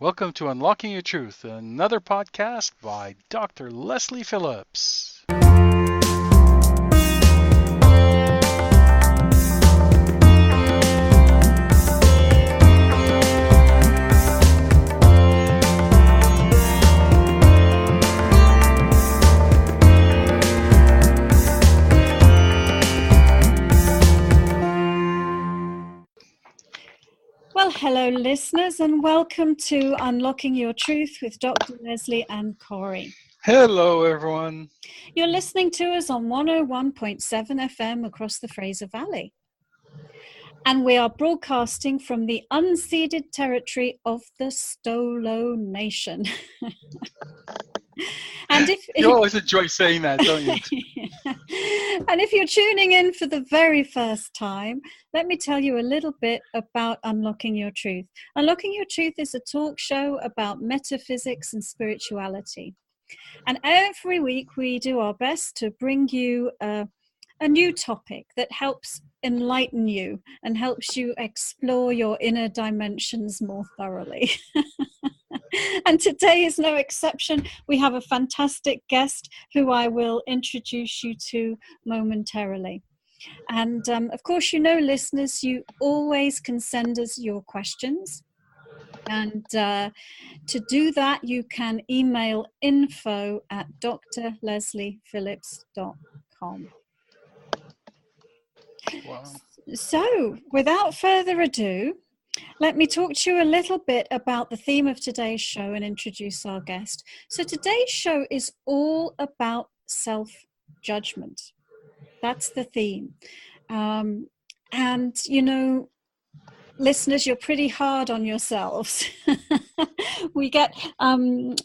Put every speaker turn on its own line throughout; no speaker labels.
Welcome to Unlocking Your Truth, another podcast by Dr. Leslie Phillips.
Well, hello, listeners, and welcome to Unlocking Your Truth with Dr. Leslie and Corey.
Hello, everyone.
You're listening to us on 101.7 FM across the Fraser Valley. And we are broadcasting from the unceded territory of the Stolo Nation. And
you always enjoy saying that, don't you?
And if you're tuning in for the very first time, let me tell you a little bit about Unlocking Your Truth. Unlocking Your Truth is a talk show about metaphysics and spirituality. And every week we do our best to bring you a new topic that helps enlighten you and helps you explore your inner dimensions more thoroughly. And today is no exception. We have a fantastic guest who I will introduce you to momentarily. And of course, you know, listeners, you always can send us your questions. And to do that, you can email info@drlesliephillips.com.
Wow.
So, without further ado, let me talk to you a little bit about the theme of today's show and introduce our guest. So today's show is all about self-judgment. That's the theme. And, you know, listeners, you're pretty hard on yourselves. We get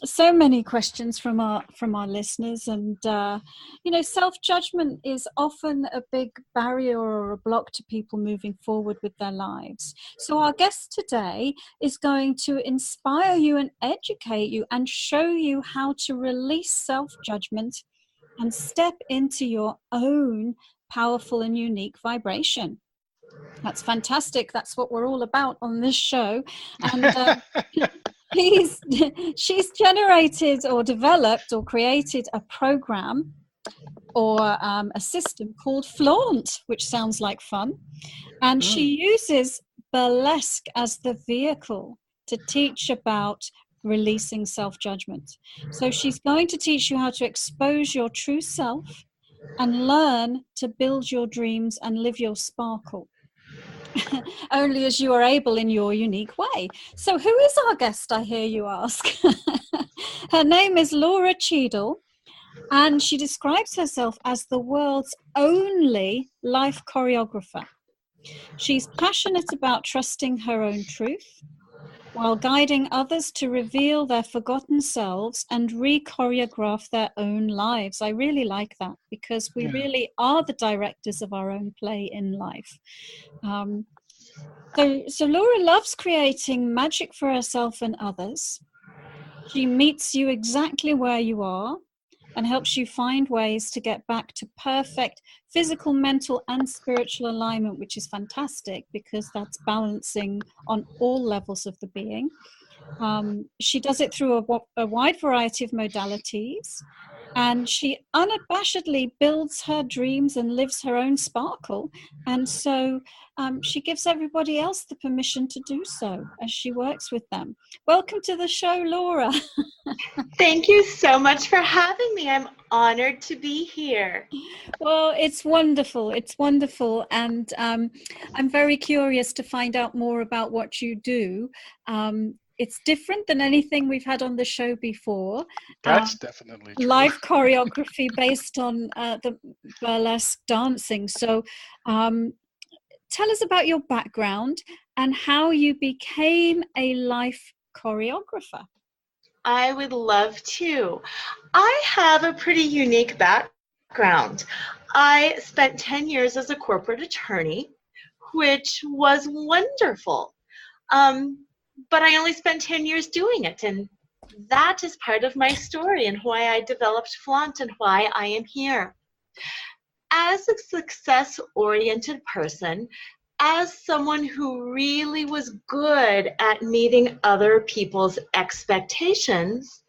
so many questions from our listeners, and you know, self-judgment is often a big barrier or a block to people moving forward with their lives. So our guest today is going to inspire you and educate you and show you how to release self-judgment and step into your own powerful and unique vibration. That's fantastic. That's what we're all about on this show. And she's generated or developed or created a program or a system called Flaunt, which sounds like fun. And she uses burlesque as the vehicle to teach about releasing self-judgment. So she's going to teach you how to expose your true self and learn to build your dreams and live your sparkle. Only as you are able in your unique way. So who is our guest, I hear you ask? Her name is Laura Cheadle, and she describes herself as the world's only life choreographer. She's passionate about trusting her own truth while guiding others to reveal their forgotten selves and re-choreograph their own lives. I really like that, because we really are the directors of our own play in life. So Laura loves creating magic for herself and others. She meets you exactly where you are and helps you find ways to get back to perfect physical, mental, and spiritual alignment, which is fantastic because that's balancing on all levels of the being. She does it through a wide variety of modalities, and she unabashedly builds her dreams and lives her own sparkle. And so she gives everybody else the permission to do so as she works with them. Welcome to the show, Laura.
Thank you so much for having me. I'm honored to be here.
Well, it's wonderful. It's wonderful. And I'm very curious to find out more about what you do. It's different than anything we've had on the show before.
That's definitely true.
Live choreography based on the burlesque dancing. So tell us about your background and how you became a life choreographer.
I would love to. I have a pretty unique background. I spent 10 years as a corporate attorney, which was wonderful. But I only spent 10 years doing it, and that is part of my story and why I developed Flaunt and why I am here. As a success-oriented person, as someone who really was good at meeting other people's expectations,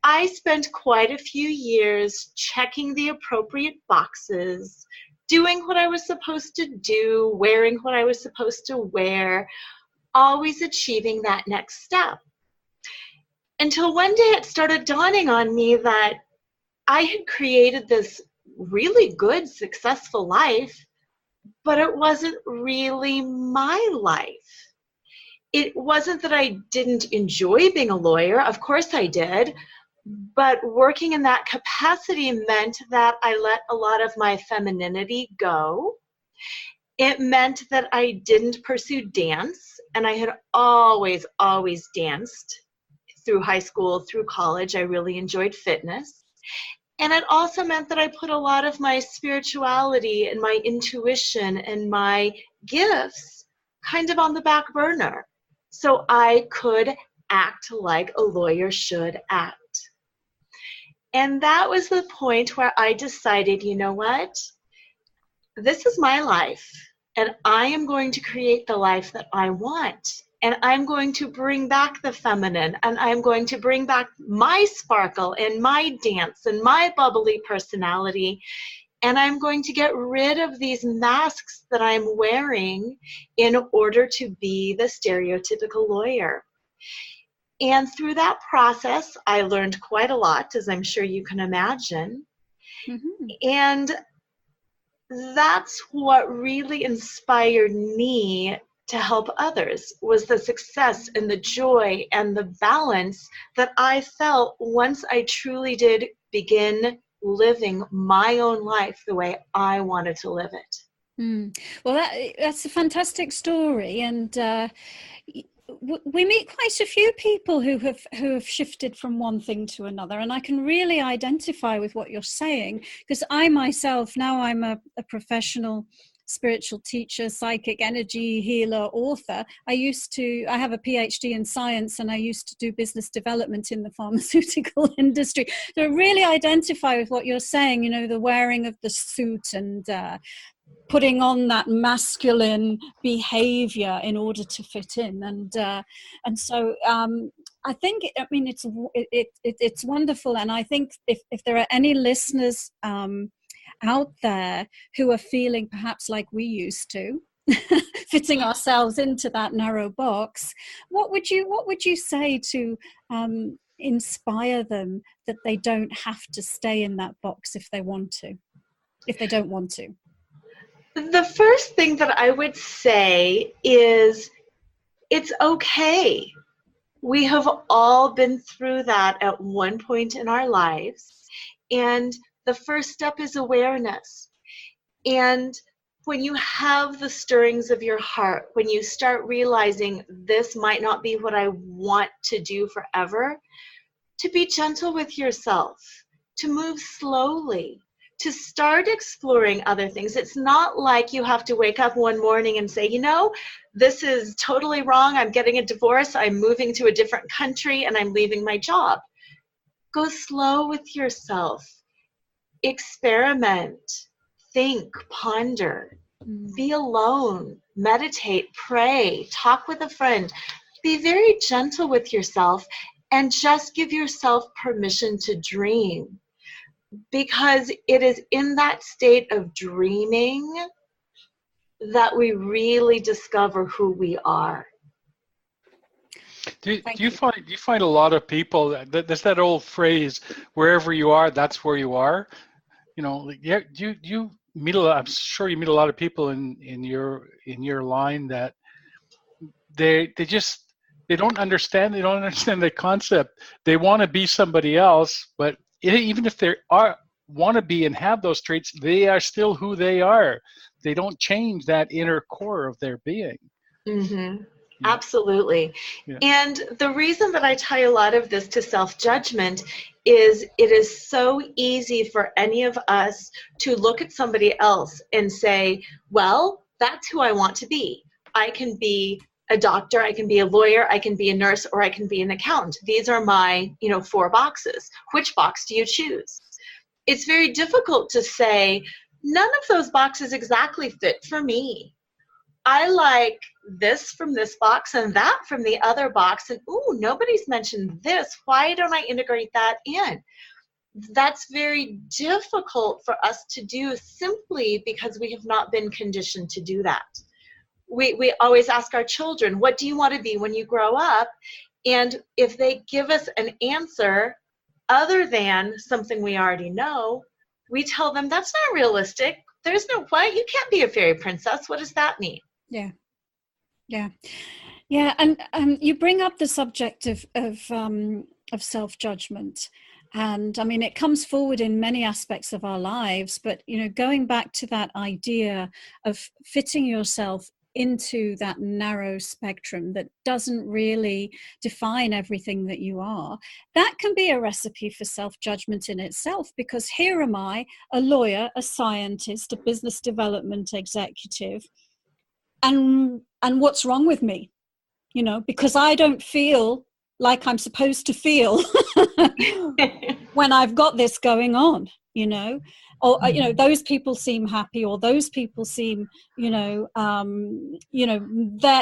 I spent quite a few years checking the appropriate boxes, doing what I was supposed to do, wearing what I was supposed to wear, always achieving that next step. Until one day it started dawning on me that I had created this really good, successful life, but it wasn't really my life. It wasn't that I didn't enjoy being a lawyer. Of course I did. But working in that capacity meant that I let a lot of my femininity go. It meant that I didn't pursue dance, and I had always, always danced through high school, through college. I really enjoyed fitness. And it also meant that I put a lot of my spirituality and my intuition and my gifts kind of on the back burner so I could act like a lawyer should act. And that was the point where I decided, you know what? This is my life, and I am going to create the life that I want. And I'm going to bring back the feminine, and I'm going to bring back my sparkle and my dance and my bubbly personality. And I'm going to get rid of these masks that I'm wearing in order to be the stereotypical lawyer. And through that process, I learned quite a lot, as I'm sure you can imagine. Mm-hmm. And that's what really inspired me to help others, was the success and the joy and the balance that I felt once I truly did begin living my own life the way I wanted to live it.
Well, that's a fantastic story, and we meet quite a few people who have shifted from one thing to another, and I can really identify with what you're saying, because I myself, now I'm a professional spiritual teacher, psychic, energy healer, author. I have a PhD in science, and I used to do business development in the pharmaceutical industry. So I really identify with what you're saying, the wearing of the suit and putting on that masculine behavior in order to fit in, and so I think, it's wonderful. And I think if there are any listeners out there who are feeling perhaps like we used to, fitting ourselves into that narrow box, what would you say to inspire them that they don't have to stay in that box if they don't want to?
The first thing that I would say is it's okay. We have all been through that at one point in our lives. And the first step is awareness. And when you have the stirrings of your heart, when you start realizing this might not be what I want to do forever, to be gentle with yourself, to move slowly, to start exploring other things. It's not like you have to wake up one morning and say, this is totally wrong. I'm getting a divorce. I'm moving to a different country, and I'm leaving my job. Go slow with yourself. Experiment. Think. Ponder. Be alone. Meditate. Pray. Talk with a friend. Be very gentle with yourself, and just give yourself permission to dream. Because it is in that state of dreaming that we really discover who we are.
Do you find a lot of people, there's that old phrase, wherever you are, that's where you are? You meet I'm sure you meet a lot of people in your line that they don't understand the concept. They want to be somebody else, but even if they want to be and have those traits, they are still who they are. They don't change that inner core of their being.
Mm-hmm. Yeah. Absolutely. Yeah. And the reason that I tie a lot of this to self-judgment is it is so easy for any of us to look at somebody else and say, well, that's who I want to be. I can be a doctor, I can be a lawyer, I can be a nurse, or I can be an accountant. These are my, 4 boxes. Which box do you choose? It's very difficult to say, none of those boxes exactly fit for me. I like this from this box and that from the other box, and ooh, nobody's mentioned this. Why don't I integrate that in? That's very difficult for us to do simply because we have not been conditioned to do that. We always ask our children, what do you want to be when you grow up? And if they give us an answer other than something we already know, we tell them that's not realistic. There's no way. You can't be a fairy princess. What does that mean?
Yeah. Yeah. Yeah. And you bring up the subject of self-judgment. And I mean, it comes forward in many aspects of our lives, but, you know, going back to that idea of fitting yourself into that narrow spectrum that doesn't really define everything that you are, that can be a recipe for self-judgment in itself, because here am I, a lawyer, a scientist, a business development executive, and what's wrong with me? You know, because I don't feel like I'm supposed to feel when I've got this going on, you know, or, you know, those people seem happy, or those people seem, they're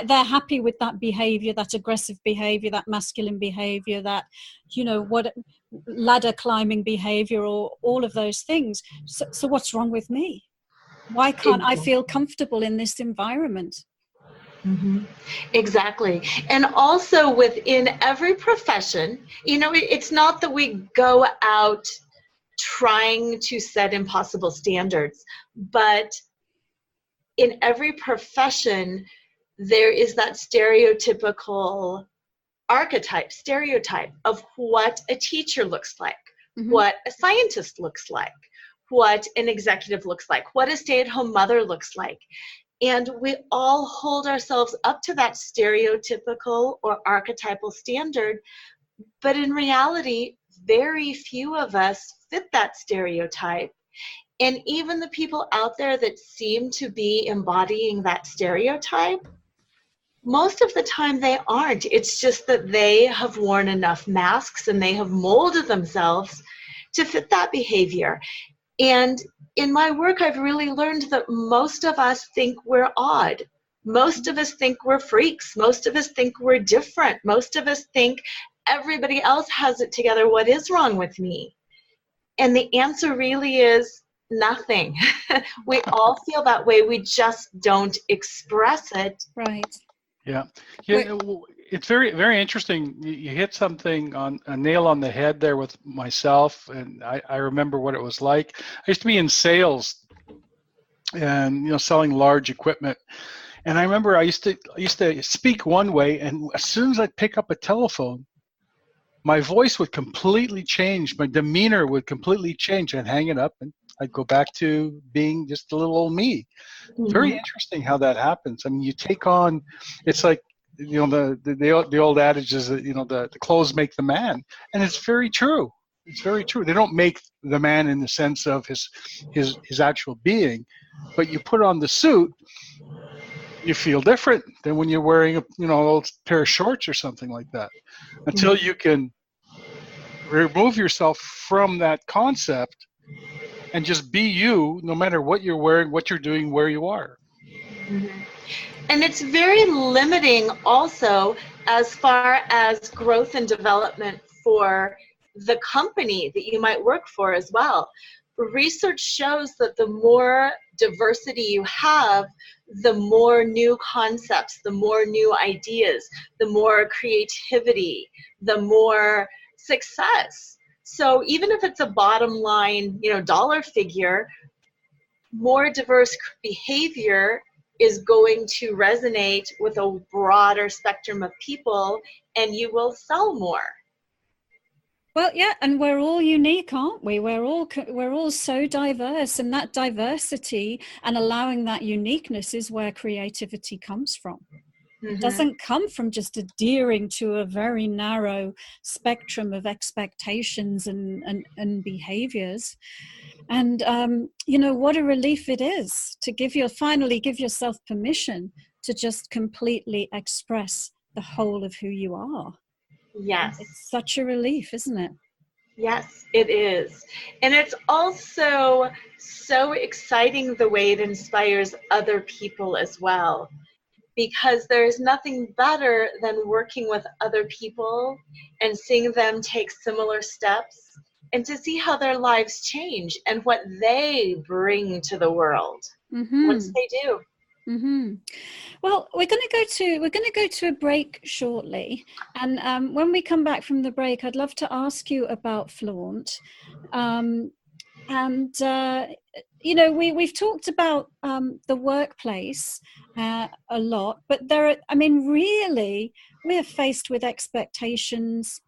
happy with that behavior, that aggressive behavior, that masculine behavior, that, you know, what ladder climbing behavior, or all of those things. So what's wrong with me? Why can't I feel comfortable in this environment?
Mm-hmm. Exactly. And also within every profession, you know, it's not that we go out trying to set impossible standards, but in every profession, there is that stereotypical stereotype of what a teacher looks like, what a scientist looks like, what an executive looks like, what a stay-at-home mother looks like. And we all hold ourselves up to that stereotypical or archetypal standard, but in reality, very few of us fit that stereotype. And even the people out there that seem to be embodying that stereotype, most of the time they aren't. It's just that they have worn enough masks and they have molded themselves to fit that behavior. And in my work, I've really learned that most of us think we're odd. Most of us think we're freaks. Most of us think we're different. Most of us think everybody else has it together. What is wrong with me? And the answer really is nothing. We all feel that way. We just don't express it.
Right.
Yeah. It's very, very interesting. You hit something on a nail on the head there with myself, and I remember what it was like. I used to be in sales and, you know, selling large equipment. And I remember I used to speak one way, and as soon as I'd pick up a telephone, my voice would completely change. My demeanor would completely change. I'd hang it up and I'd go back to being just a little old me. Very interesting how that happens. I mean, you take on, it's like, you know, the old adage is that, you know, the clothes make the man, and it's very true. It's very true. They don't make the man in the sense of his actual being, but you put on the suit, you feel different than when you're wearing a, you know, an old pair of shorts or something like that. Until you can remove yourself from that concept and just be you, no matter what you're wearing, what you're doing, where you are.
And it's very limiting also as far as growth and development for the company that you might work for as well. Research shows that the more diversity you have, the more new concepts, the more new ideas, the more creativity, the more success. So even if it's a bottom line, you know, dollar figure, more diverse behavior is going to resonate with a broader spectrum of people, and you will sell more.
Well, yeah, and we're all unique, aren't we? We're all so diverse, and that diversity and allowing that uniqueness is where creativity comes from. It doesn't come from just adhering to a very narrow spectrum of expectations and behaviors. And you know, what a relief it is to finally give yourself permission to just completely express the whole of who you are.
Yes.
It's such a relief, isn't it?
Yes, it is. And it's also so exciting the way it inspires other people as well. because there's nothing better than working with other people and seeing them take similar steps and to see how their lives change and what they bring to the world once they do.
Mm-hmm. Well, we're going to go to a break shortly, and when we come back from the break, I'd love to ask you about Flaunt. You know, we've talked about the workplace a lot, but really, we're faced with expectations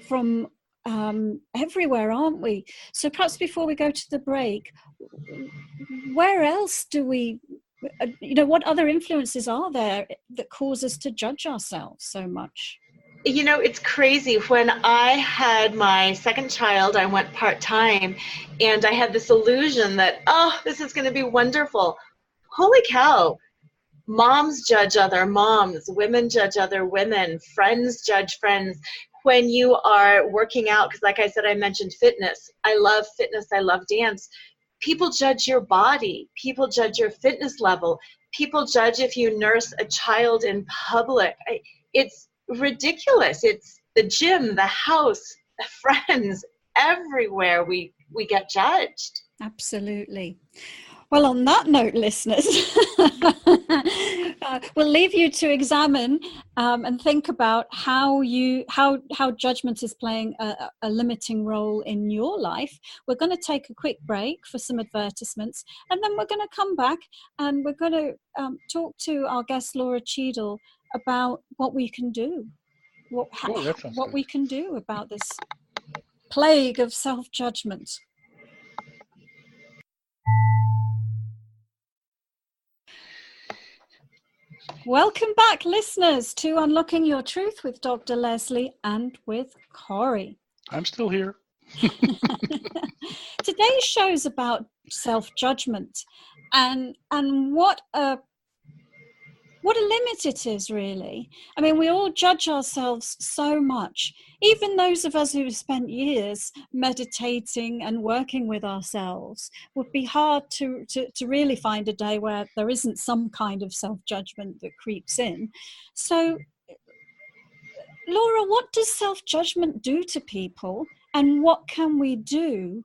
from everywhere, aren't we? So perhaps before we go to the break, where else do we, what other influences are there that cause us to judge ourselves so much?
You know, it's crazy. When I had my second child, I went part-time, and I had this illusion that, oh, this is going to be wonderful. Holy cow. Moms judge other moms, women judge other women, friends judge friends. When you are working out, because like I said, I mentioned fitness. I love fitness. I love dance. People judge your body. People judge your fitness level. People judge if you nurse a child in public. It's ridiculous. It's the gym, the house, the friends, everywhere we get judged.
Absolutely. Well, on that note, listeners, we'll leave you to examine and think about how judgment is playing a limiting role in your life. We're going to take a quick break for some advertisements, and then we're going to come back and we're going to talk to our guest Laura Cheadle about what we can do, what we can do about this plague of self-judgment. Welcome back, listeners, to Unlocking Your Truth with Dr. Leslie and with Corey.
I'm still here.
Today's show is about self-judgment and what a limit it is, really. I mean, we all judge ourselves so much. Even those of us who've spent years meditating and working with ourselves, would be hard to really find a day where there isn't some kind of self-judgment that creeps in. So, Laura, what does self-judgment do to people, and what can we do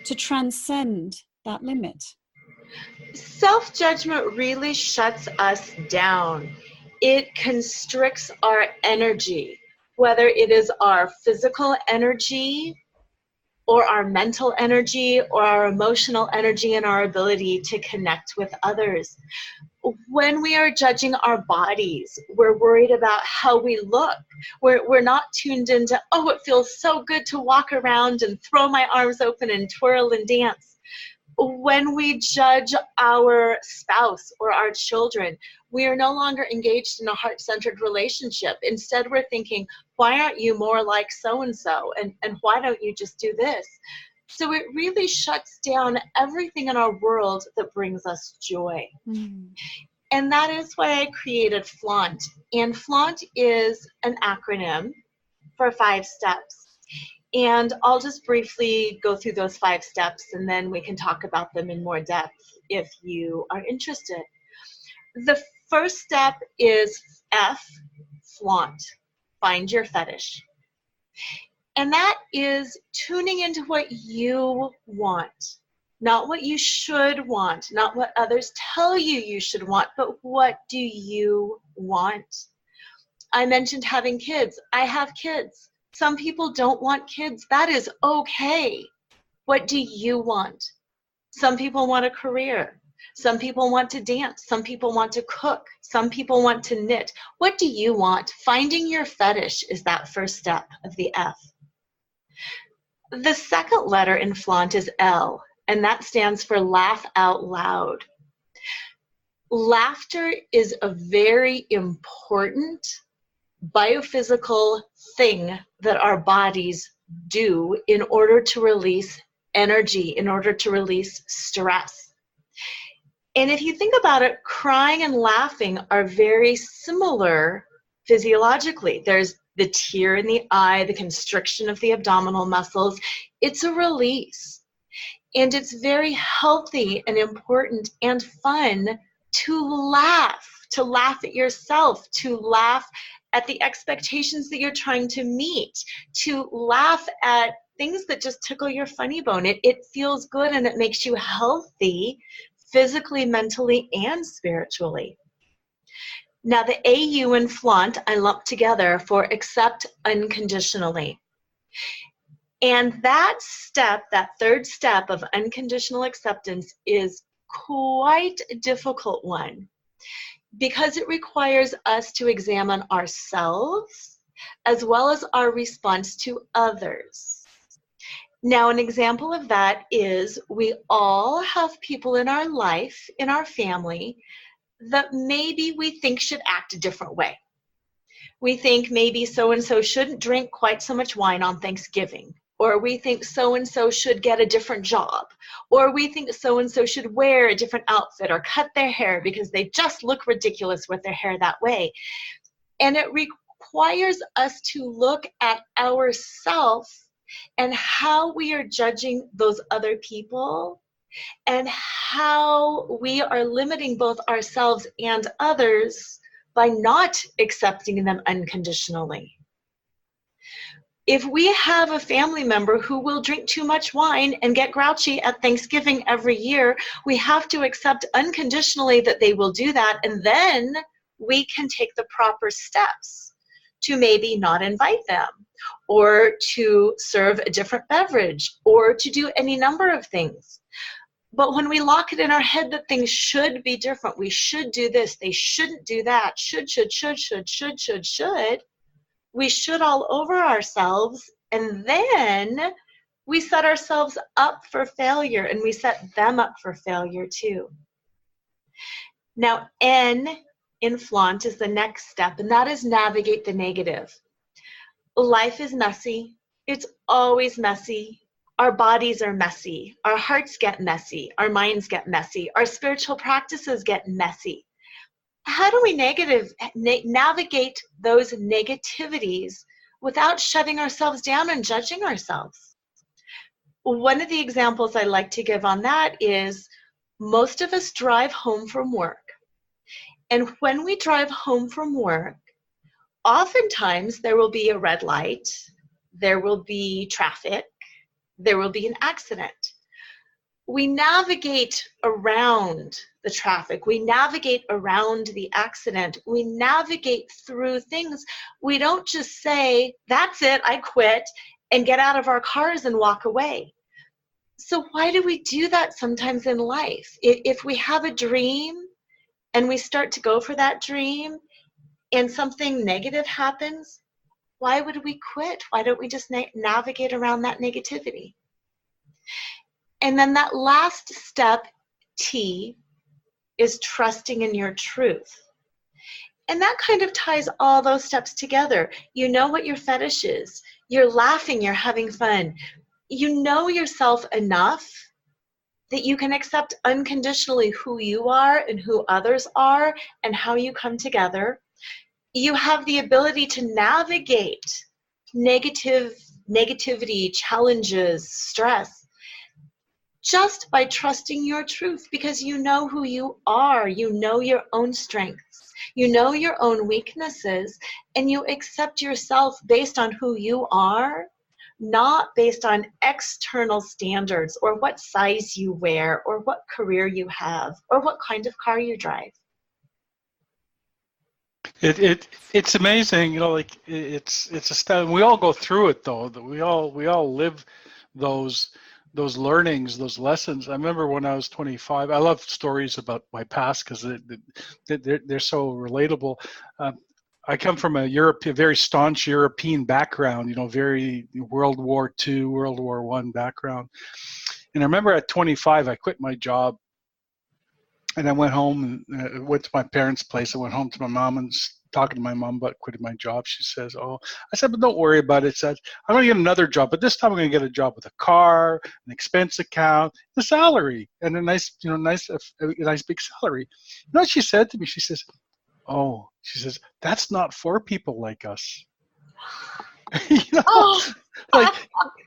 to transcend that limit?
Self-judgment really shuts us down. It constricts our energy, whether it is our physical energy or our mental energy or our emotional energy and our ability to connect with others. When we are judging our bodies, we're worried about how we look. We're not tuned into, oh, it feels so good to walk around and throw my arms open and twirl and dance. When we judge our spouse or our children, we are no longer engaged in a heart-centered relationship. Instead, we're thinking, why aren't you more like so-and-so? And why don't you just do this? So it really shuts down everything in our world that brings us joy. And that is why I created Flaunt. And Flaunt is an acronym for 5 steps. And I'll just briefly go through those 5 steps, and then we can talk about them in more depth if you are interested. The first step is F, flaunt, find your fetish. And that is tuning into what you want, not what you should want, not what others tell you should want, but what do you want? I mentioned having kids. I have kids. Some people don't want kids. That is okay. What do you want? Some people want a career. Some people want to dance. Some people want to cook. Some people want to knit. What do you want? Finding your fetish is that first step of the F. The second letter in Flaunt is L, and that stands for laugh out loud. Laughter is a very important biophysical thing that our bodies do in order to release energy, in order to release stress. And if you think about it, crying and laughing are very similar physiologically. There's the tear in the eye, the constriction of the abdominal muscles. It's a release. And it's very healthy and important and fun to laugh, to laugh at yourself, to laugh at the expectations that you're trying to meet, to laugh at things that just tickle your funny bone. It feels good and it makes you healthy physically, mentally, and spiritually. Now, the AU and flaunt I lump together for accept unconditionally. And that step, that third step of unconditional acceptance, is quite a difficult one because it requires us to examine ourselves as well as our response to others. Now, an example of that is we all have people in our life, in our family, that maybe we think should act a different way. We think maybe so-and-so shouldn't drink quite so much wine on Thanksgiving, or we think so-and-so should get a different job, or we think so-and-so should wear a different outfit or cut their hair because they just look ridiculous with their hair that way. And it requires us to look at ourselves and how we are judging those other people and how we are limiting both ourselves and others by not accepting them unconditionally. If we have a family member who will drink too much wine and get grouchy at Thanksgiving every year, we have to accept unconditionally that they will do that, and then we can take the proper steps to maybe not invite them, or to serve a different beverage, or to do any number of things. But when we lock it in our head that things should be different, we should do this, they shouldn't do that, should, we should all over ourselves, and then we set ourselves up for failure, and we set them up for failure too. Now, N in flaunt is the next step, and that is navigate the negative. Life is messy. It's always messy. Our bodies are messy. Our hearts get messy. Our minds get messy. Our spiritual practices get messy. How do we navigate those negativities without shutting ourselves down and judging ourselves? One of the examples I like to give on that is most of us drive home from work. And when we drive home from work, oftentimes there will be a red light, there will be traffic, there will be an accident. We navigate around the traffic, we navigate around the accident, we navigate through things. We don't just say, that's it, I quit, and get out of our cars and walk away. So why do we do that sometimes in life? If we have a dream and we start to go for that dream and something negative happens, why would we quit? Why don't we just navigate around that negativity? And then that last step, T, is trusting in your truth. And that kind of ties all those steps together. You know what your fetish is. You're laughing, you're having fun. You know yourself enough that you can accept unconditionally who you are and who others are and how you come together. You have the ability to navigate negativity, challenges, stress, just by trusting your truth, because you know who you are. You know your own strengths. You know your own weaknesses, and you accept yourself based on who you are, not based on external standards or what size you wear or what career you have or what kind of car you drive.
It's amazing, you know, like it's a step. We all go through it though. That we all live those learnings, those lessons. I remember when I was 25. I love stories about my past because they're so relatable. I come from a very staunch European background, you know, very World War II, World War I background. And I remember at 25, I quit my job and I went home and went to my parents' place. I went home to my mom and talking to my mom about quitting my job. She says, "Oh," I said, "but don't worry about it." I said, "I'm going to get another job, but this time I'm going to get a job with a car, an expense account, a salary, and a nice big salary." You know what she said to me? She says, "Oh," she says, "that's not for people like us." You know,
Oh.
like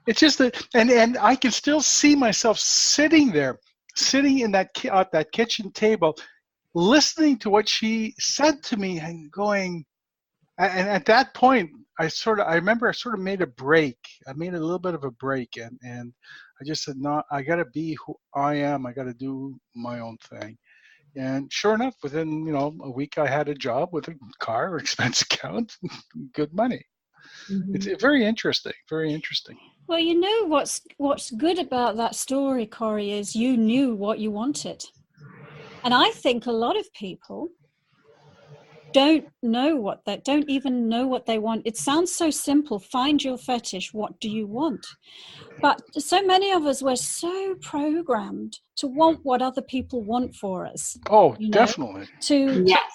it's just that, and I can still see myself sitting in that kitchen table, listening to what she said to me and going, and at that point, I remember I sort of made a break. I made a little bit of a break, and I just said, no, I got to be who I am. I got to do my own thing. And sure enough, within, a week, I had a job with a car, expense account, good money. Mm-hmm. It's very interesting, very interesting.
Well, what's good about that story, Corey, is you knew what you wanted. And I think a lot of people don't even know what they want. It sounds so simple. Find your fetish. What do you want? But so many of us were so programmed to want what other people want for us.
Oh, definitely.
Yes.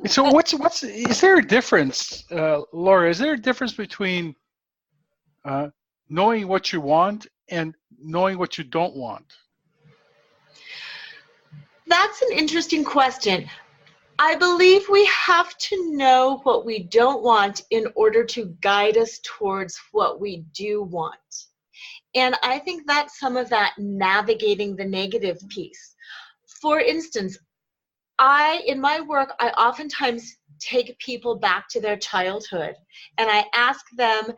So is there a difference, Laura, is there a difference between knowing what you want and knowing what you don't want?
That's an interesting question. I believe we have to know what we don't want in order to guide us towards what we do want. And I think that's some of that navigating the negative piece. For instance, in my work, I oftentimes take people back to their childhood, and I ask them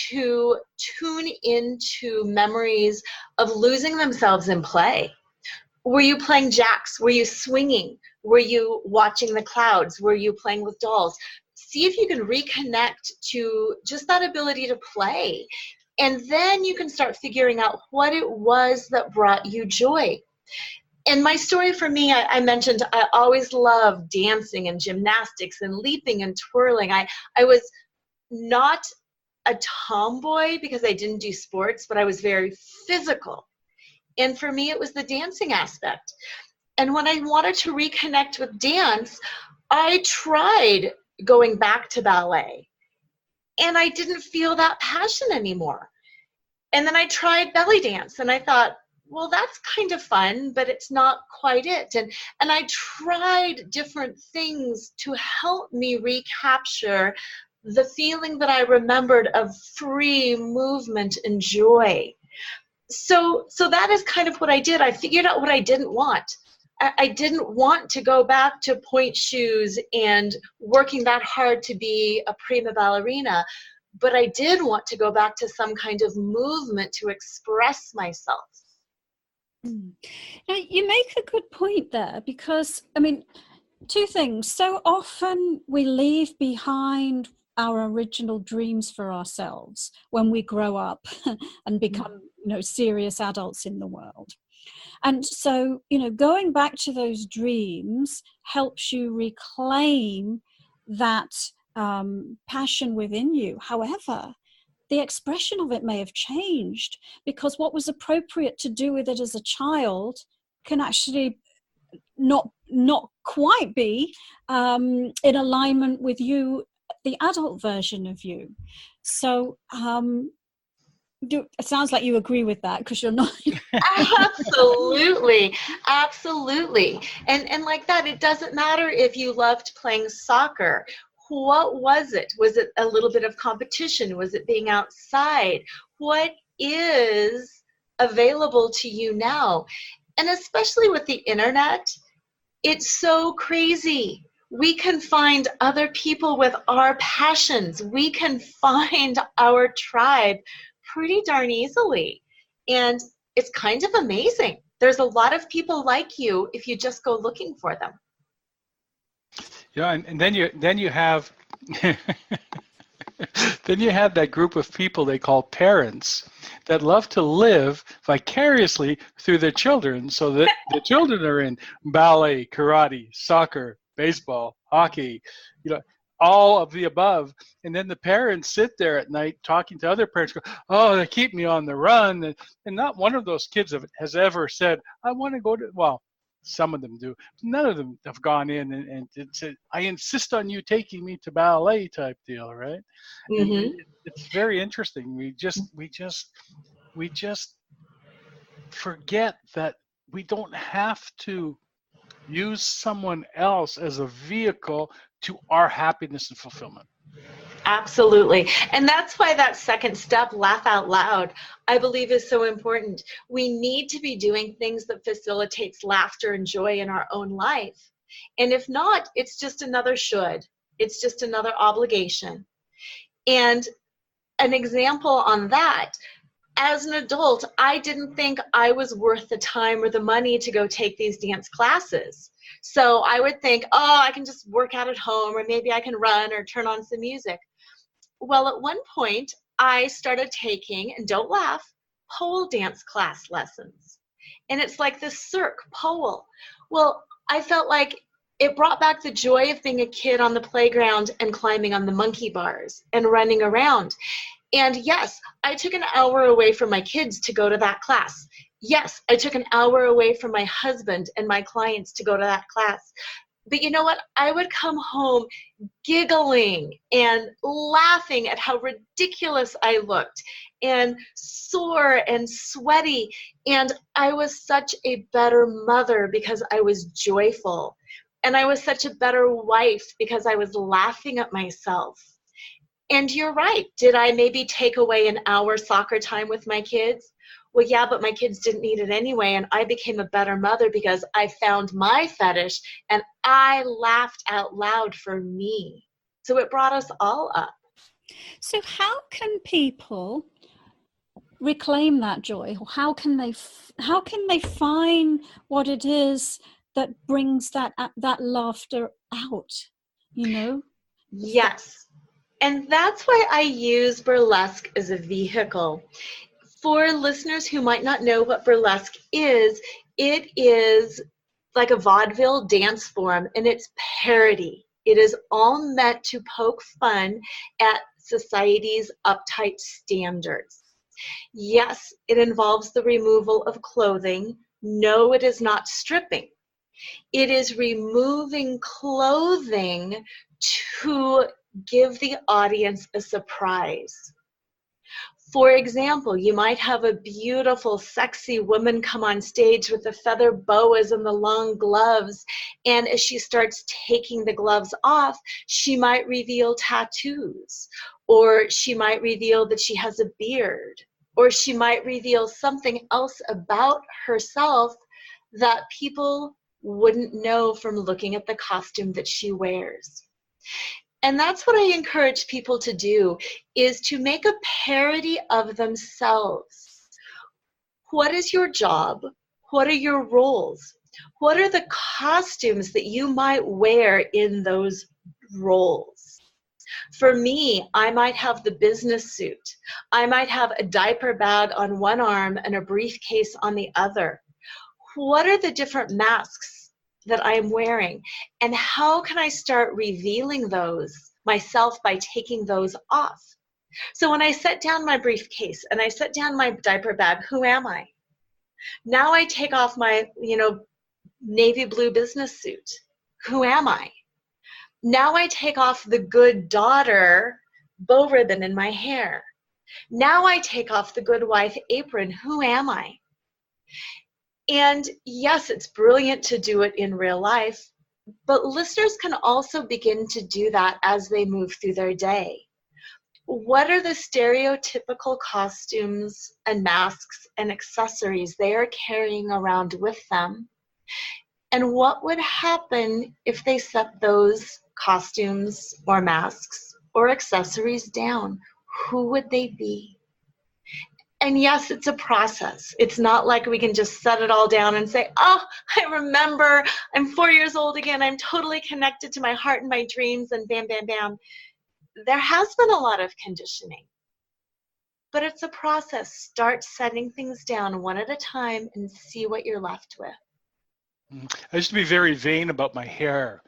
to tune into memories of losing themselves in play. Were you playing jacks? Were you swinging? Were you watching the clouds? Were you playing with dolls? See if you can reconnect to just that ability to play. And then you can start figuring out what it was that brought you joy. In my story for me, I mentioned I always loved dancing and gymnastics and leaping and twirling. I was not a tomboy because I didn't do sports, but I was very physical. And for me, it was the dancing aspect. And when I wanted to reconnect with dance, I tried going back to ballet. And I didn't feel that passion anymore. And then I tried belly dance, and I thought, well, that's kind of fun, but it's not quite it. And I tried different things to help me recapture the feeling that I remembered of free movement and joy. So that is kind of what I did. I figured out what I didn't want. I didn't want to go back to point shoes and working that hard to be a prima ballerina, but I did want to go back to some kind of movement to express myself.
Now, you make a good point there, because, two things. So often we leave behind our original dreams for ourselves when we grow up and become, serious adults in the world. And so, going back to those dreams helps you reclaim that passion within you. However, the expression of it may have changed, because what was appropriate to do with it as a child can actually not quite be in alignment with you, the adult version of you. So it sounds like you agree with that, because you're not.
Absolutely. And like that, it doesn't matter if you loved playing soccer. What was it? Was it a little bit of competition? Was it being outside? What is available to you now? And especially with the internet, it's so crazy. We can find other people with our passions. We can find our tribe pretty darn easily. And it's kind of amazing. There's a lot of people like you if you just go looking for them.
Yeah, and then you have then you have that group of people they call parents that love to live vicariously through their children, so that the children are in ballet, karate, soccer, baseball, hockey, all of the above. And then the parents sit there at night talking to other parents, go, oh, they keep me on the run. And not one of those kids has ever said, I want to go to, well, some of them do. None of them have gone in and said, I insist on you taking me to ballet type deal, right? Mm-hmm. It's very interesting. We just forget that we don't have to use someone else as a vehicle to our happiness and fulfillment.
Absolutely. And that's why that second step, laugh out loud, I believe is so important. We need to be doing things that facilitates laughter and joy in our own life. And if not, it's just another should. It's just another obligation. And an example on that, as an adult, I didn't think I was worth the time or the money to go take these dance classes. So I would think, oh, I can just work out at home, or maybe I can run or turn on some music. Well, at one point, I started taking, and don't laugh, pole dance class lessons. And it's like the cirque pole. Well, I felt like it brought back the joy of being a kid on the playground and climbing on the monkey bars and running around. And yes, I took an hour away from my kids to go to that class. Yes, I took an hour away from my husband and my clients to go to that class. But you know what? I would come home giggling and laughing at how ridiculous I looked and sore and sweaty. And I was such a better mother because I was joyful. And I was such a better wife because I was laughing at myself. And you're right. Did I maybe take away an hour soccer time with my kids? Well, yeah, but my kids didn't need it anyway, and I became a better mother because I found my fetish and I laughed out loud for me. So it brought us all up.
So how can people reclaim that joy? How can they find what it is that brings that laughter out, you know?
Yes. And that's why I use burlesque as a vehicle. For listeners who might not know what burlesque is, it is like a vaudeville dance form, and it's parody. It is all meant to poke fun at society's uptight standards. Yes, it involves the removal of clothing. No, it is not stripping. It is removing clothing to give the audience a surprise. For example, you might have a beautiful, sexy woman come on stage with the feather boas and the long gloves, and as she starts taking the gloves off, she might reveal tattoos, or she might reveal that she has a beard, or she might reveal something else about herself that people wouldn't know from looking at the costume that she wears. And that's what I encourage people to do, is to make a parody of themselves. What is your job? What are your roles? What are the costumes that you might wear in those roles? For me, I might have the business suit. I might have a diaper bag on one arm and a briefcase on the other. What are the different masks that I'm wearing, and how can I start revealing those myself by taking those off? So when I set down my briefcase and I set down my diaper bag, who am I? Now I take off my, navy blue business suit. Who am I? Now I take off the good daughter bow ribbon in my hair. Now I take off the good wife apron. Who am I? And yes, it's brilliant to do it in real life, but listeners can also begin to do that as they move through their day. What are the stereotypical costumes and masks and accessories they are carrying around with them? And what would happen if they set those costumes or masks or accessories down? Who would they be? And yes, it's a process. It's not like we can just set it all down and say, oh, I remember, I'm 4 years old again, I'm totally connected to my heart and my dreams, and bam, bam, bam. There has been a lot of conditioning, but it's a process. Start setting things down one at a time and see what you're left with.
I used to be very vain about my hair.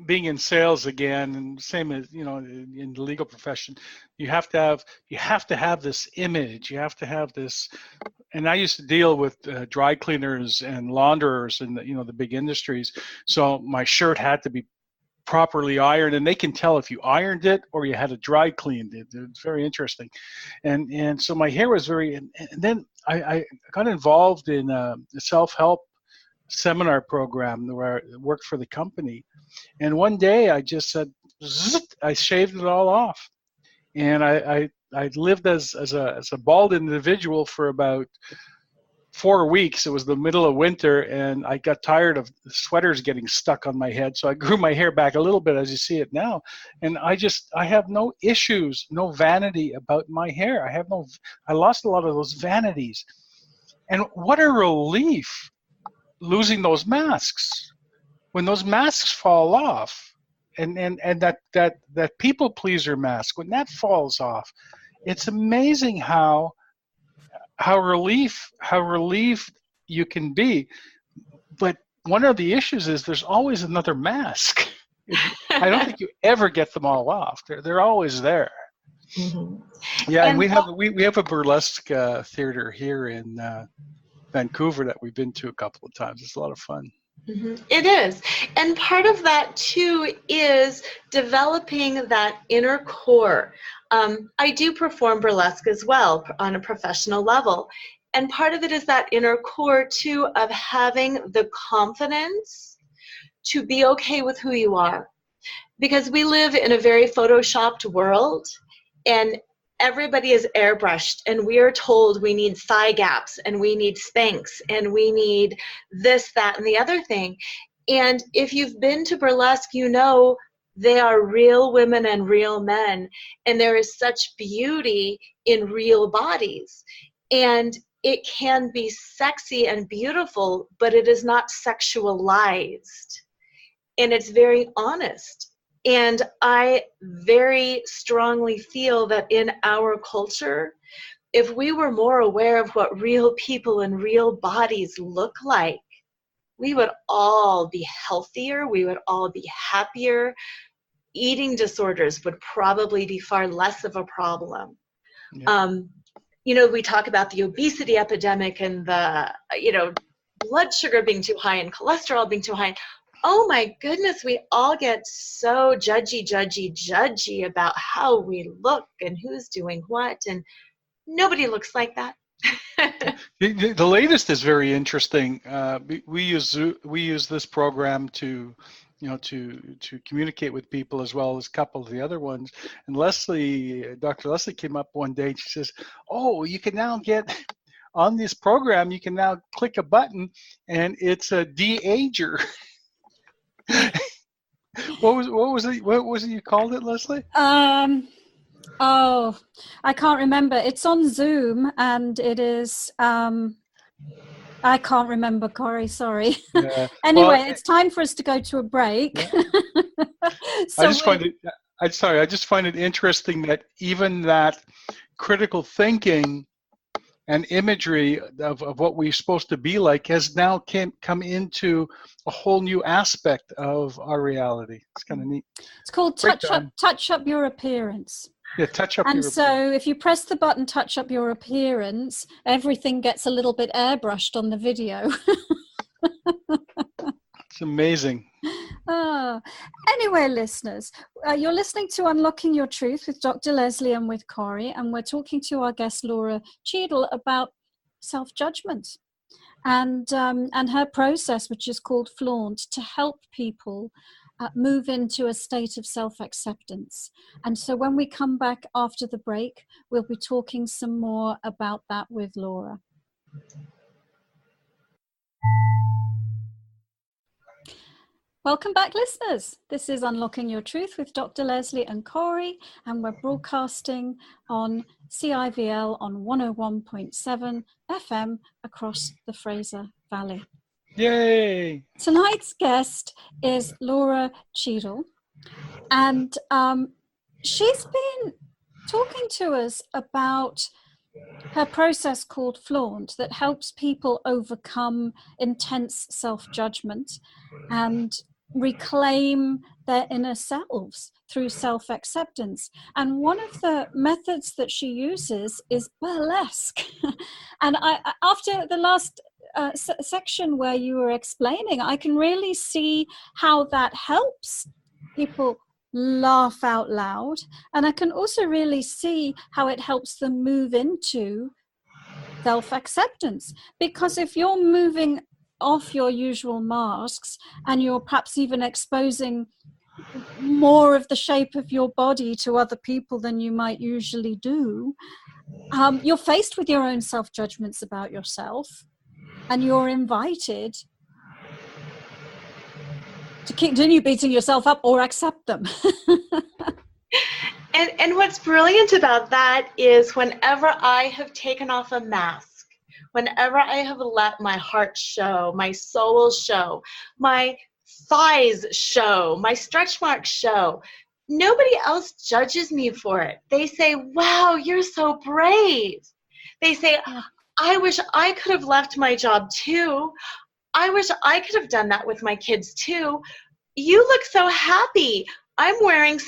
Being in sales again, and same as in the legal profession, you have to have this image. You have to have this. And I used to deal with dry cleaners and launderers and the big industries. So my shirt had to be properly ironed, and they can tell if you ironed it or you had it dry cleaned. It's very interesting. And so my hair was very. And then I got involved in a self-help seminar program where I worked for the company. And one day I just said, I shaved it all off. And I lived as a bald individual for about 4 weeks. It was the middle of winter, and I got tired of the sweaters getting stuck on my head. So I grew my hair back a little bit, as you see it now. And I have no issues, no vanity about my hair. I lost a lot of those vanities. And what a relief losing those masks. When those masks fall off, and that people pleaser mask, when that falls off, it's amazing how relieved you can be. But one of the issues is there's always another mask. I don't think you ever get them all off. They're always there. Mm-hmm. Yeah, and we have a burlesque theater here in Vancouver that we've been to a couple of times. It's a lot of fun.
Mm-hmm. It is. And part of that, too, is developing that inner core. I do perform burlesque as well on a professional level. And part of it is that inner core, too, of having the confidence to be okay with who you are. Because we live in a very photoshopped world, and everybody is airbrushed, and we are told we need thigh gaps, and we need Spanx, and we need this, that, and the other thing. And if you've been to burlesque, you know they are real women and real men, and there is such beauty in real bodies. And it can be sexy and beautiful, but it is not sexualized, and it's very honest. And I very strongly feel that in our culture, if we were more aware of what real people and real bodies look like, we would all be healthier, we would all be happier. Eating disorders would probably be far less of a problem. Yeah. We talk about the obesity epidemic and the, blood sugar being too high and cholesterol being too high. Oh my goodness, we all get so judgy about how we look and who's doing what, and nobody looks like that.
The latest is very interesting. We use this program to communicate with people, as well as a couple of the other ones. And Dr. Leslie came up one day and she says, "Oh, you can now get on this program. You can now click a button, and it's a de-ager." What was it you called it, Leslie?
I can't remember. It's on Zoom, and it is I can't remember, Corey, sorry. Yeah. Anyway, it's time for us to go to a break. Yeah.
I just find it interesting that even that critical thinking and imagery of what we're supposed to be like has now come into a whole new aspect of our reality. It's kind of neat.
It's called touch up your appearance.
Yeah, touch up your appearance.
And so if you press the button, touch up your appearance, everything gets a little bit airbrushed on the video.
It's amazing.
Anyway, listeners, you're listening to Unlocking Your Truth with Dr. Leslie and with Corey, and we're talking to our guest Laura Cheadle about self-judgment and her process, which is called Flaunt, to help people move into a state of self-acceptance. And so when we come back after the break, we'll be talking some more about that with Laura. Welcome back, listeners. This is Unlocking Your Truth with Dr. Leslie and Corey, and we're broadcasting on CIVL on 101.7 FM across the Fraser Valley.
Yay!
Tonight's guest is Laura Cheadle, and she's been talking to us about her process called Flaunt that helps people overcome intense self-judgment and reclaim their inner selves through self-acceptance. And one of the methods that she uses is burlesque. And after the last section where you were explaining, I can really see how that helps people laugh out loud. And I can also really see how it helps them move into self-acceptance. Because if you're moving off your usual masks and you're perhaps even exposing more of the shape of your body to other people than you might usually do, you're faced with your own self-judgments about yourself. and you're invited to continue beating yourself up or accept them.
And what's brilliant about that is whenever I have taken off a mask, whenever I have let my heart show, my soul show, my thighs show, my stretch marks show, nobody else judges me for it. They say, wow, you're so brave. They say, I wish I could have left my job too. I wish I could have done that with my kids too. You look so happy. I'm wearing,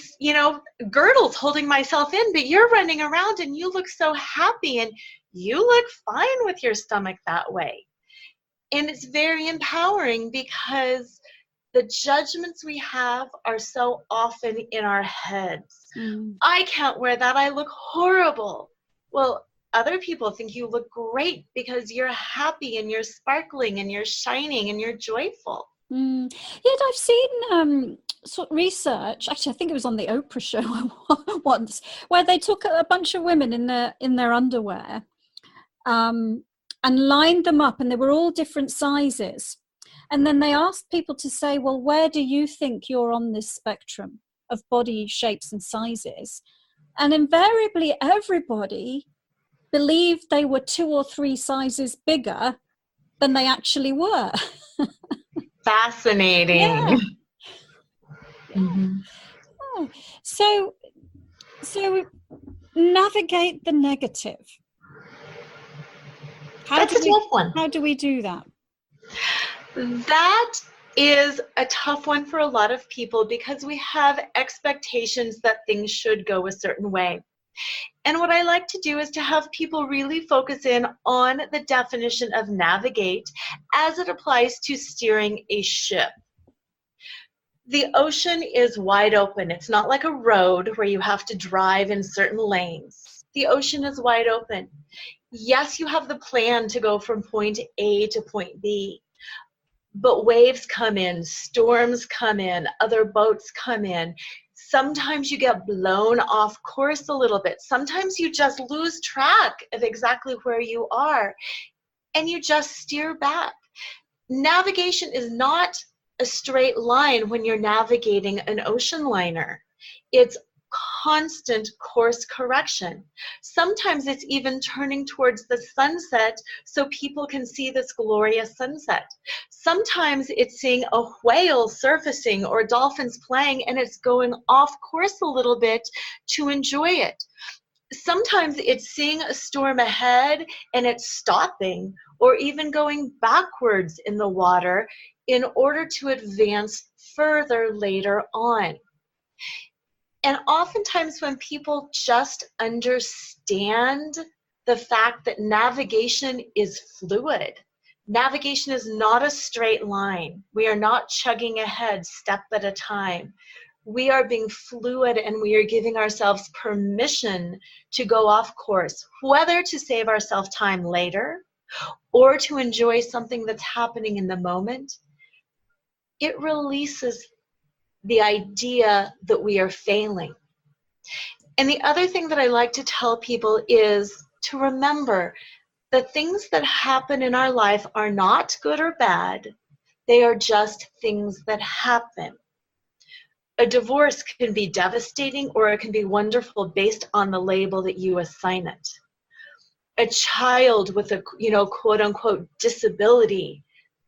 girdles holding myself in, but you're running around and you look so happy and you look fine with your stomach that way. And it's very empowering because the judgments we have are so often in our heads. I can't wear that. I look horrible. Well, other people think you look great because you're happy and you're sparkling and you're shining and you're joyful.
Yet I've seen research, actually I think it was on the Oprah show once, where they took a bunch of women in their underwear and lined them up, and they were all different sizes. And then they asked people to say, well, where do you think you're on this spectrum of body shapes and sizes? And invariably everybody believed they were 2 or 3 sizes bigger than they actually were.
Fascinating.
Yeah.
Mm-hmm.
Oh, so navigate the negative.
That's a tough one.
How do we do that?
That is a tough one for a lot of people because we have expectations that things should go a certain way. And what I like to do is to have people really focus in on the definition of navigate as it applies to steering a ship. The ocean is wide open. It's not like a road where you have to drive in certain lanes. The ocean is wide open. Yes, you have the plan to go from point A to point B, but waves come in, storms come in, other boats come in. Sometimes you get blown off course a little bit. Sometimes you just lose track of exactly where you are and you just steer back. Navigation is not a straight line when you're navigating an ocean liner. It's constant course correction. Sometimes it's even turning towards the sunset so people can see this glorious sunset. Sometimes it's seeing a whale surfacing or dolphins playing and it's going off course a little bit to enjoy it. Sometimes it's seeing a storm ahead and it's stopping or even going backwards in the water in order to advance further later on. And oftentimes when people just understand the fact that navigation is fluid, navigation is not a straight line. We are not chugging ahead step at a time. We are being fluid and we are giving ourselves permission to go off course, whether to save ourselves time later or to enjoy something that's happening in the moment. It releases the idea that we are failing. And the other thing that I like to tell people is to remember that things that happen in our life are not good or bad. They are just things that happen. A divorce can be devastating or it can be wonderful based on the label that you assign it. A child with a, quote unquote disability,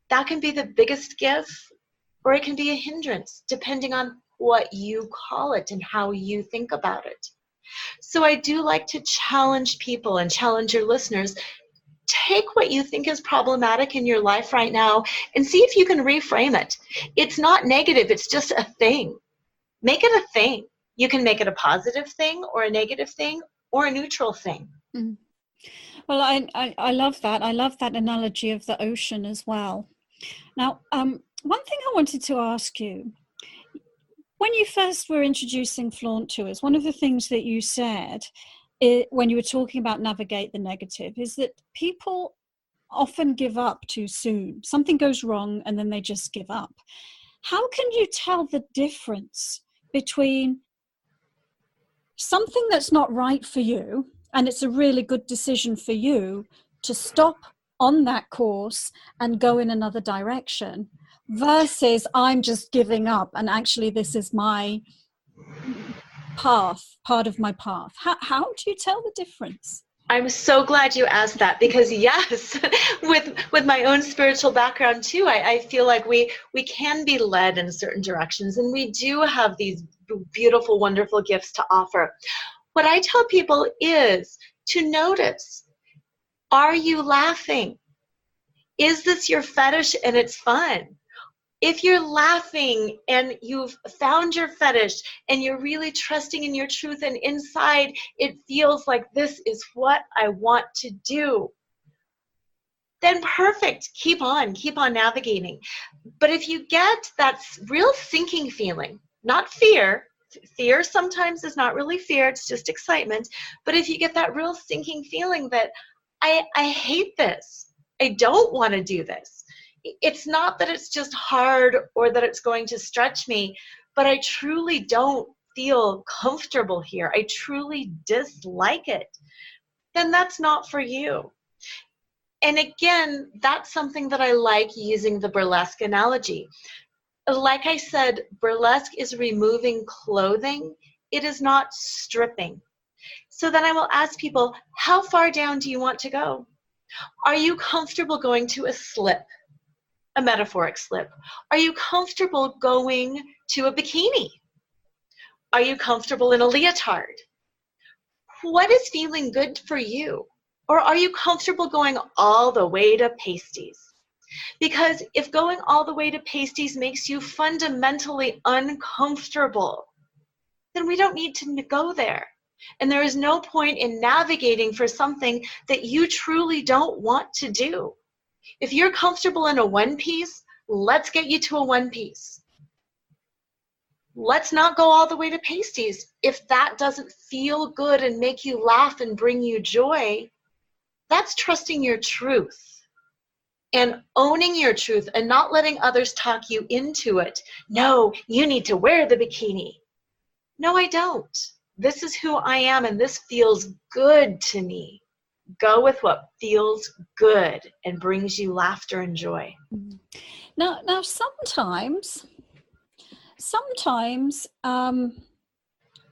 that can be the biggest gift or it can be a hindrance depending on what you call it and how you think about it. So I do like to challenge people and challenge your listeners. Take what you think is problematic in your life right now and see if you can reframe it. It's not negative, it's just a thing. Make it a thing. You can make it a positive thing or a negative thing or a neutral thing.
Mm. Well, I love that. I love that analogy of the ocean as well. Now, one thing I wanted to ask you, when you first were introducing Flaunt to us, one of the things that you said when you were talking about navigate the negative is that people often give up too soon. Something goes wrong and then they just give up. How can you tell the difference between something that's not right for you and it's a really good decision for you to stop on that course and go in another direction, versus I'm just giving up and actually this is my path, part of my path. How do you tell the difference?
I'm so glad you asked that, because yes, with my own spiritual background too, I feel like we can be led in certain directions, and we do have these beautiful, wonderful gifts to offer. What I tell people is to notice, are you laughing? Is this your fetish and it's fun? If you're laughing and you've found your fetish and you're really trusting in your truth, and inside it feels like this is what I want to do, then perfect. Keep on navigating. But if you get that real sinking feeling, not fear, fear sometimes is not really fear, it's just excitement. But if you get that real sinking feeling that I hate this, I don't want to do this, it's not that it's just hard or that it's going to stretch me, but I truly don't feel comfortable here, I truly dislike it, then that's not for you. And again, that's something that I like using the burlesque analogy. Like I said, burlesque is removing clothing. It is not stripping. So then I will ask people, how far down do you want to go? Are you comfortable going to a slip? A metaphoric slip. Are you comfortable going to a bikini? Are you comfortable in a leotard? What is feeling good for you? Or are you comfortable going all the way to pasties? Because if going all the way to pasties makes you fundamentally uncomfortable, then we don't need to go there. And there is no point in navigating for something that you truly don't want to do. If you're comfortable in a one piece, let's get you to a one piece. Let's not go all the way to pasties. If that doesn't feel good and make you laugh and bring you joy, that's trusting your truth and owning your truth and not letting others talk you into it. No, you need to wear the bikini. No, I don't. This is who I am, and this feels good to me. Go with what feels good and brings you laughter and joy.
Now sometimes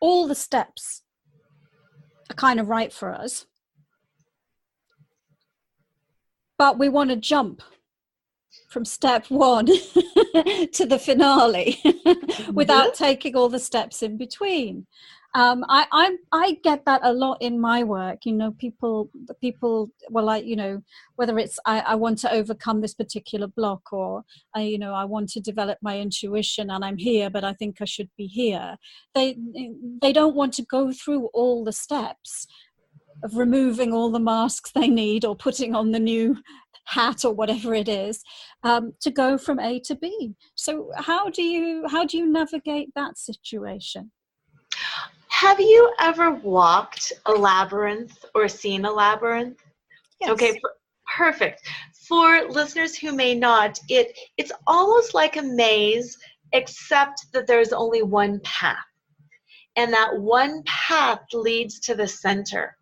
all the steps are kind of right for us, but we want to jump from step one to the finale without taking all the steps in between. I get that a lot in my work. You know, people whether it's I want to overcome this particular block, or I want to develop my intuition and I'm here, but I think I should be here. They don't want to go through all the steps of removing all the masks they need or putting on the new hat or whatever it is, to go from A to B. So how do you navigate that situation?
Have you ever walked a labyrinth or seen a labyrinth?
Yes.
Okay, perfect. For listeners who may not, it's almost like a maze, except that there's only one path. And that one path leads to the center.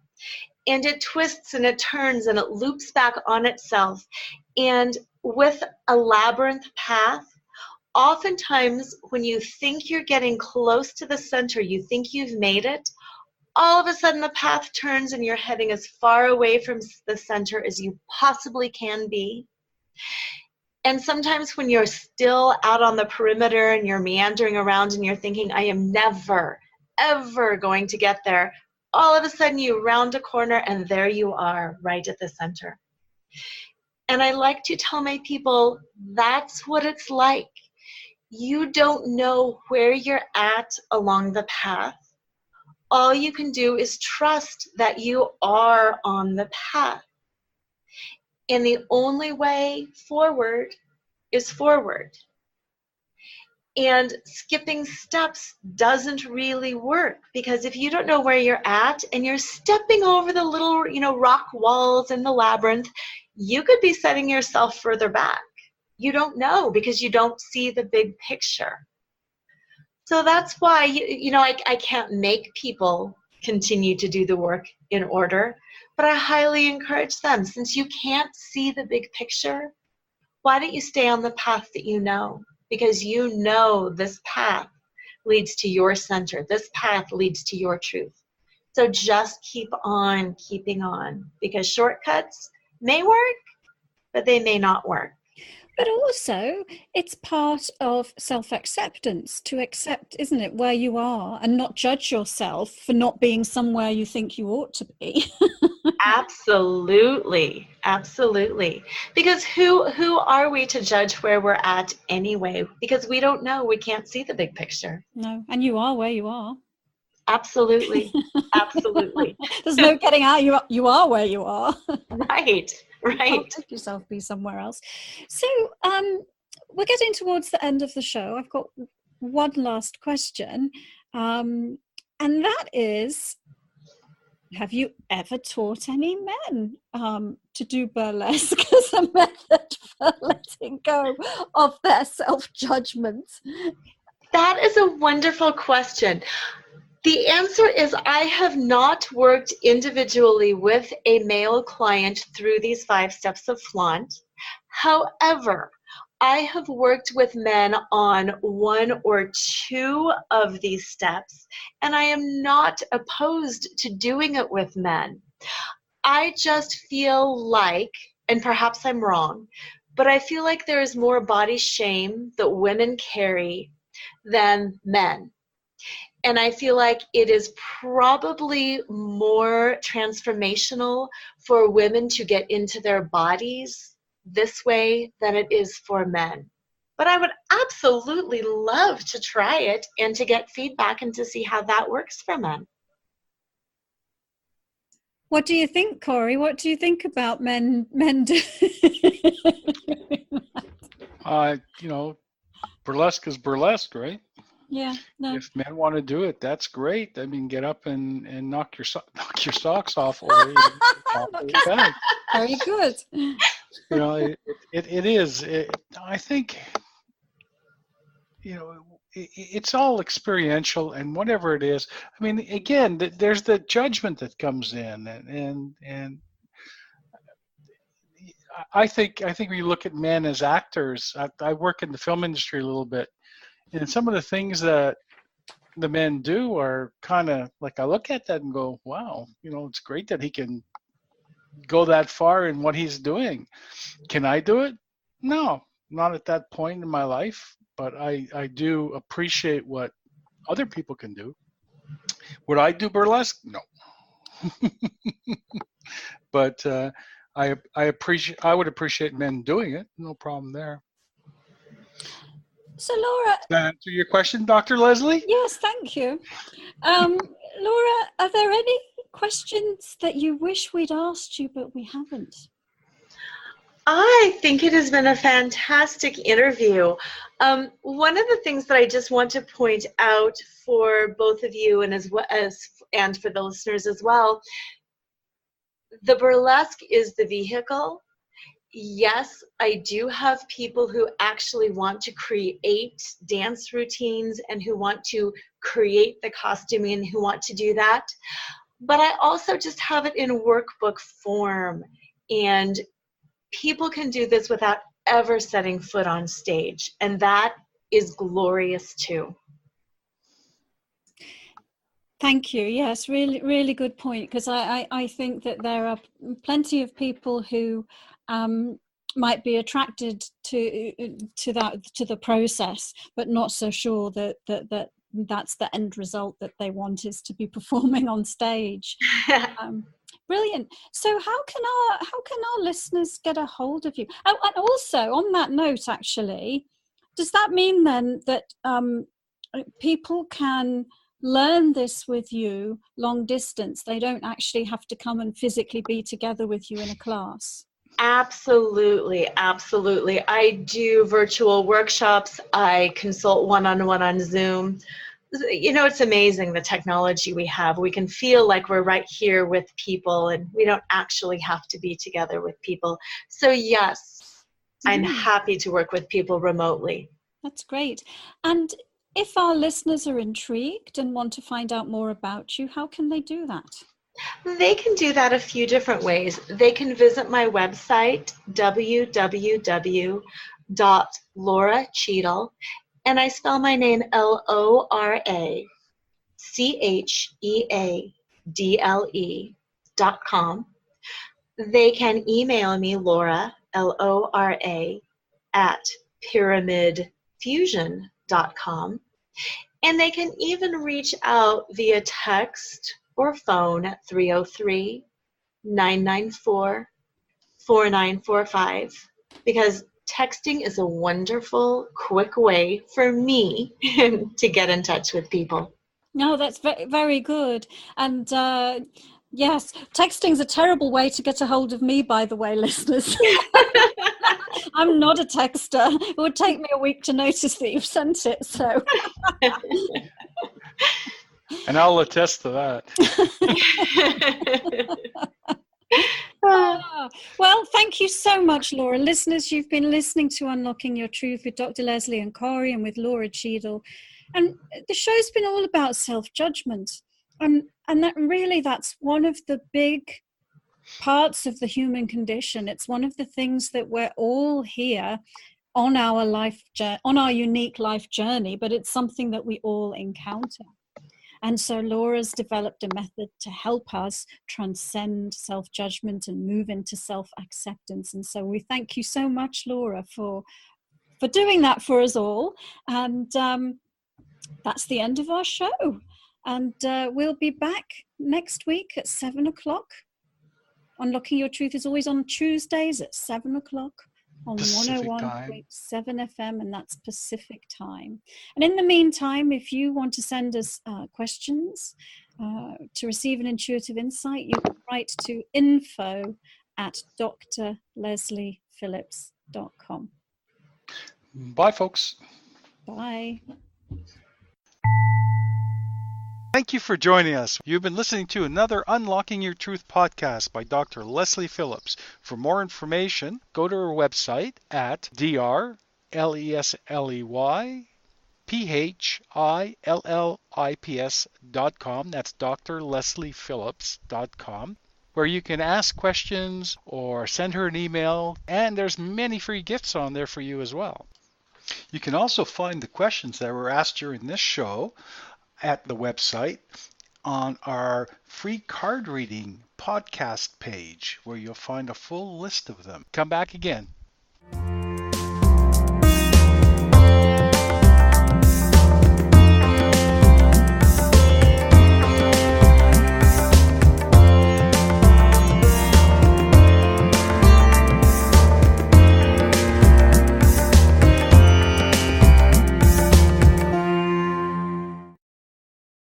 And it twists and it turns and it loops back on itself. And with a labyrinth path, oftentimes when you think you're getting close to the center, you think you've made it, all of a sudden the path turns and you're heading as far away from the center as you possibly can be. And sometimes when you're still out on the perimeter and you're meandering around and you're thinking, I am never, ever going to get there, all of a sudden you round a corner and there you are, right at the center. And I like to tell my people, that's what it's like. You don't know where you're at along the path. All you can do is trust that you are on the path. And the only way forward is forward. And skipping steps doesn't really work, because if you don't know where you're at and you're stepping over the little, rock walls in the labyrinth, you could be setting yourself further back. You don't know because you don't see the big picture. So that's why, I can't make people continue to do the work. in order. But I highly encourage them, since you can't see the big picture, why don't you stay on the path that you know? Because you know this path leads to your center. This path leads to your truth. So just keep on keeping on, because shortcuts may work, but they may not work.
But also, it's part of self-acceptance to accept, isn't it, where you are and not judge yourself for not being somewhere you think you ought to be.
Absolutely. Absolutely. Because who are we to judge where we're at anyway? Because we don't know. We can't see the big picture.
No, and you are where you are.
Absolutely. Absolutely.
There's no getting out. You are where you are.
Right. Right.
Let yourself be somewhere else. So we're getting towards the end of the show. I've got one last question, and that is, have you ever taught any men to do burlesque as a method for letting go of their self-judgment?
That is a wonderful question. The answer is I have not worked individually with a male client through these 5 steps of flaunt. However, I have worked with men on 1 or 2 of these steps, and I am not opposed to doing it with men. I just feel like, and perhaps I'm wrong, but I feel like there is more body shame that women carry than men. And I feel like it is probably more transformational for women to get into their bodies this way than it is for men. But I would absolutely love to try it and to get feedback and to see how that works for men.
What do you think, Corey? What do you think about men do?
Burlesque is burlesque, right?
Yeah. No.
If men want to do it, that's great. I mean, get up and knock your socks off, or
Very good.
It is. I think it's all experiential, and whatever it is. I mean, again, there's the judgment that comes in, and I think when you look at men as actors, I work in the film industry a little bit. And some of the things that the men do are kind of like, I look at that and go, wow, it's great that he can go that far in what he's doing. Can I do it? No, not at that point in my life, but I do appreciate what other people can do. Would I do burlesque? No. But I would appreciate men doing it. No problem there.
So, Laura,
does that answer your question, Dr. Leslie?
Yes, thank you. Laura, are there any questions that you wish we'd asked you but we haven't?
I think it has been a fantastic interview. One of the things that I just want to point out for both of you and and for the listeners as well, the burlesque is the vehicle. Yes, I do have people who actually want to create dance routines and who want to create the costuming and who want to do that. But I also just have it in workbook form, and people can do this without ever setting foot on stage, and that is glorious too.
Thank you. Yes, really, really good point, because I think that there are plenty of people who might be attracted to the process, but not so sure that that's the end result that they want, is to be performing on stage. Brilliant. So how can our listeners get a hold of you? Oh, and also on that note, actually, does that mean then that people can learn this with you long distance? They don't actually have to come and physically be together with you in a class?
Absolutely, absolutely. I do virtual workshops. I consult one-on-one on Zoom. It's amazing the technology we have. We can feel like we're right here with people, and we don't actually have to be together with people. So yes, I'm happy to work with people remotely.
That's great. And if our listeners are intrigued and want to find out more about you, how can they do that?
They can do that a few different ways. They can visit my website, www.lauracheadle, and I spell my name LoraCheadle.com. They can email me, Laura, Lora, at pyramidfusion.com. And they can even reach out via text or phone at 303-994-4945, because texting is a wonderful, quick way for me to get in touch with people.
No, that's very, very good. And yes, texting's a terrible way to get a hold of me, by the way, listeners. I'm not a texter. It would take me a week to notice that you've sent it. So,
and I'll attest to that.
Well, thank you so much, Laura. Listeners, you've been listening to Unlocking Your Truth with Dr. Leslie and Corey and with Laura Cheadle. And the show's been all about self-judgment. And that's one of the big parts of the human condition. It's one of the things that we're all here on our unique life journey, but it's something that we all encounter. And so Laura's developed a method to help us transcend self-judgment and move into self-acceptance. And so we thank you so much, Laura, for doing that for us all. And that's the end of our show. And we'll be back next week at 7 o'clock. Unlocking Your Truth is always on Tuesdays at 7 o'clock on 101.7 FM, and that's Pacific time. And in the meantime, if you want to send us questions to receive an intuitive insight, you can write to info@drlesliephillips.com.
Bye, folks.
Bye.
Thank you for joining us. You've been listening to another Unlocking Your Truth podcast by Dr. Leslie Phillips. For more information, go to our website at drlesliephillips.com. That's drlesliephillips.com, where you can ask questions or send her an email, and there's many free gifts on there for you as well. You can also find the questions that were asked during this show at the website on our free card reading podcast page, where you'll find a full list of them. Come back again.